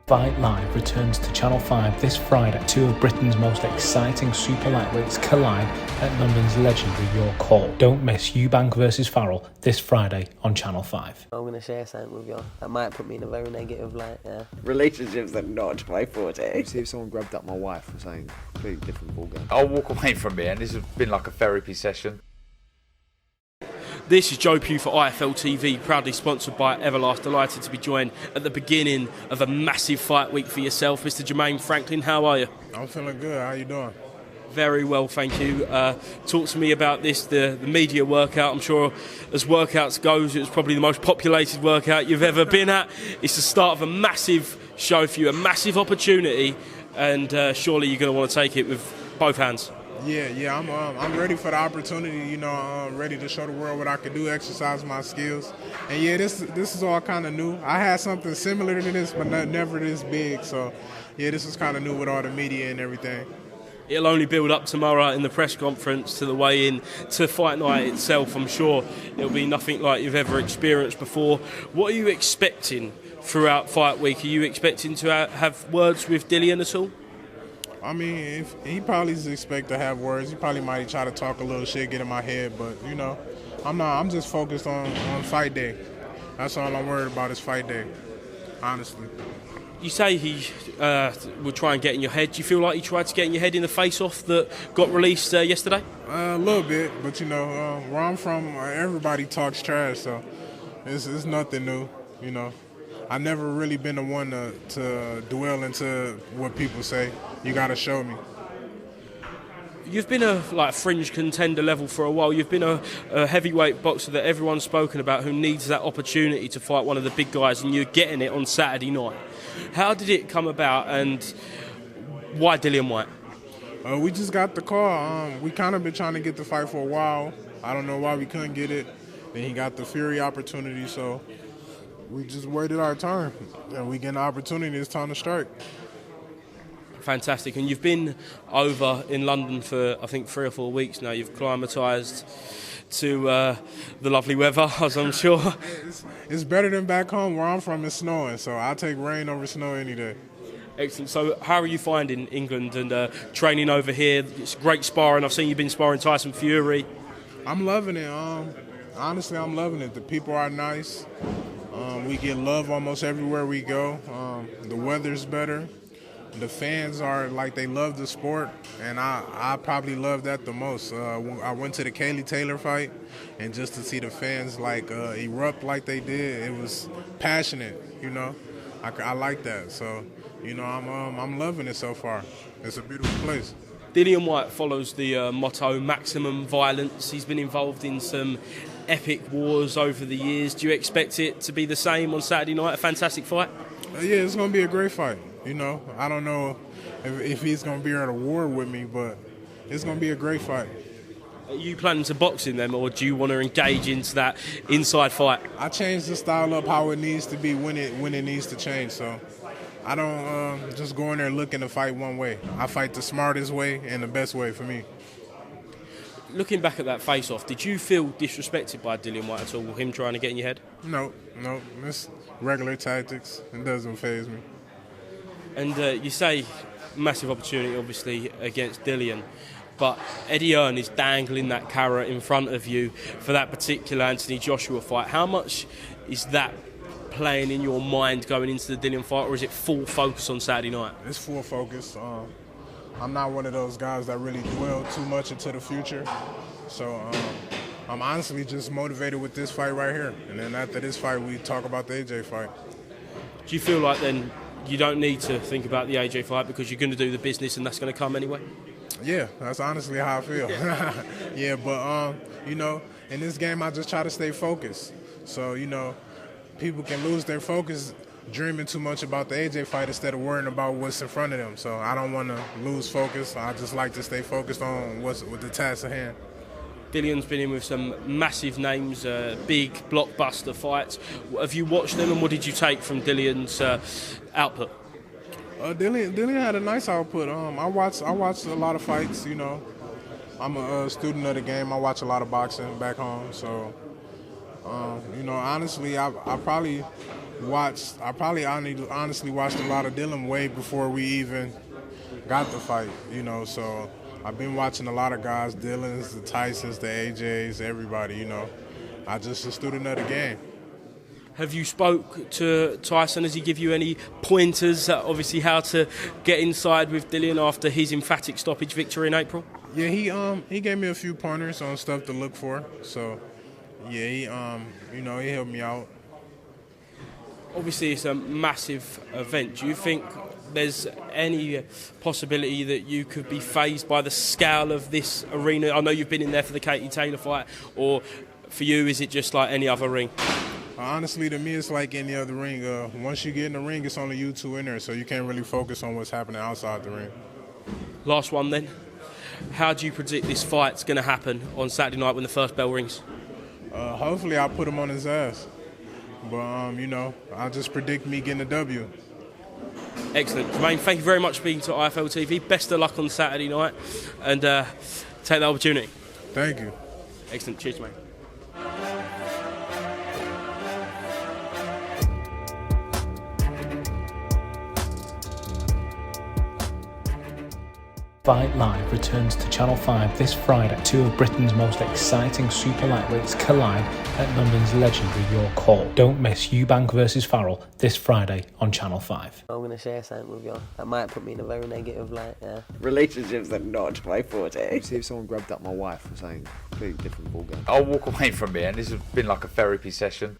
Fight Live returns to Channel 5 this Friday. Two of Britain's most exciting super lightweights collide at London's legendary York Hall. Don't miss Eubank vs Farrell this Friday on Channel 5. I'm going to share something with you. That might put me in a very negative light, yeah. Relationships are not my forte. See if someone grabbed up my wife or something, completely different ballgame. I'll walk away from it, and this has been like a therapy session. This is Joe Pugh for IFL TV, proudly sponsored by Everlast. Delighted to be joined at the beginning of a massive fight week for yourself. Mr. Jermaine Franklin, how are you? I'm feeling good. How you doing? Very well, thank you. Talk to me about this, the media workout. I'm sure as workouts goes, it was probably the most populated workout you've ever been at. It's the start of a massive show for you, a massive opportunity, and surely you're going to want to take it with both hands. Yeah, I'm ready for the opportunity. You know, I'm ready to show the world what I can do, exercise my skills. And yeah, this is all kind of new. I had something similar to this, but never this big. So yeah, this is kind of new with all the media and everything. It'll only build up tomorrow in the press conference to the weigh-in to fight night itself. I'm sure it'll be nothing like you've ever experienced before. What are you expecting throughout fight week? Are you expecting to have words with Dillian at all? I mean, if he probably expect to have words. He probably might try to talk a little shit, get in my head, but you know, I'm not. I'm just focused on fight day. That's all I'm worried about is fight day, honestly. You say he will try and get in your head. Do you feel like he tried to get in your head in the face-off that got released yesterday? A little bit, but you know, where I'm from, everybody talks trash, so it's nothing new, you know. I've never really been the one to dwell into what people say. You got to show me. You've been a fringe contender level for a while. You've been a heavyweight boxer that everyone's spoken about who needs that opportunity to fight one of the big guys, and you're getting it on Saturday night. How did it come about, and why Dillian Whyte? We just got the call. We kind of been trying to get the fight for a while. I don't know why we couldn't get it. Then he got the Fury opportunity, so we just waited our turn. And we get an opportunity, it's time to strike. Fantastic. And you've been over in London for, I think, 3 or 4 weeks now. You've climatised to the lovely weather, as I'm sure. It's better than back home where I'm from. It's snowing, so I'll take rain over snow any day. Excellent. So how are you finding England and training over here? It's great sparring. I've seen you've been sparring Tyson Fury. I'm loving it. Honestly, I'm loving it. The people are nice. We get love almost everywhere we go. The weather's better. The fans are like, they love the sport, and I probably love that the most. I went to the Kaylee Taylor fight, and just to see the fans erupt like they did, it was passionate. You know, I like that. So, you know, I'm loving it so far. It's a beautiful place. Dillian Whyte follows the motto maximum violence. He's been involved in some epic wars over the years. Do you expect it to be the same on Saturday night? A fantastic fight? Yeah, it's going to be a great fight. You know, I don't know if he's going to be at a war with me, but it's going to be a great fight. Are you planning to box in them, or do you want to engage into that inside fight? I changed the style up how it needs to be when it needs to change. So I don't just go in there looking to fight one way. I fight the smartest way and the best way for me. Looking back at that face-off, did you feel disrespected by Dillian Whyte at all, him trying to get in your head? No. It's regular tactics. It doesn't faze me. And you say massive opportunity, obviously, against Dillian, but Eddie Hearn is dangling that carrot in front of you for that particular Anthony Joshua fight. How much is that playing in your mind going into the Dillian fight, or is it full focus on Saturday night? It's full focus. I'm not one of those guys that really dwell too much into the future. So I'm honestly just motivated with this fight right here. And then after this fight, we talk about the AJ fight. Do you feel like then you don't need to think about the AJ fight because you're going to do the business and that's going to come anyway? Yeah, that's honestly how I feel. Yeah, but, you know, in this game, I just try to stay focused. So, you know, people can lose their focus dreaming too much about the AJ fight instead of worrying about what's in front of them. So I don't want to lose focus. I just like to stay focused on what's with the task at hand. Dillian's been in with some massive names, big blockbuster fights. Have you watched them, and what did you take from Dillian's output? Dillian had a nice output. I watched a lot of fights. You know, I'm a student of the game. I watch a lot of boxing back home. So, you know, honestly, I probably honestly watched a lot of Dylan way before we even got the fight, you know, so I've been watching a lot of guys, Dylans, the Tysons, the AJs, everybody, you know. I just a student of the game. Have you spoke to Tyson? Has he give you any pointers, obviously, how to get inside with Dillian after his emphatic stoppage victory in April? Yeah, he gave me a few pointers on stuff to look for. So, yeah, he helped me out. Obviously, it's a massive event. Do you think there's any possibility that you could be fazed by the scale of this arena? I know you've been in there for the Katie Taylor fight, or for you, is it just like any other ring? Honestly, to me, it's like any other ring. Once you get in the ring, it's only you two in there, so you can't really focus on what's happening outside the ring. Last one then. How do you predict this fight's going to happen on Saturday night when the first bell rings? Hopefully, I'll put him on his ass. But, I'll just predict me getting a W. Excellent. Jermaine, thank you very much for being to IFL TV. Best of luck on Saturday night, and take the opportunity. Thank you. Excellent. Cheers, mate. Fight Live returns to Channel 5 this Friday. Two of Britain's most exciting super lightweights collide at London's legendary York Hall. Don't miss Eubank versus Farrell this Friday on Channel 5. I'm going to share something with you. That might put me in a very negative light, yeah. Relationships are not my forte. See if someone grabbed up my wife for saying completely different ballgame. I'll walk away from it, and this has been like a therapy session.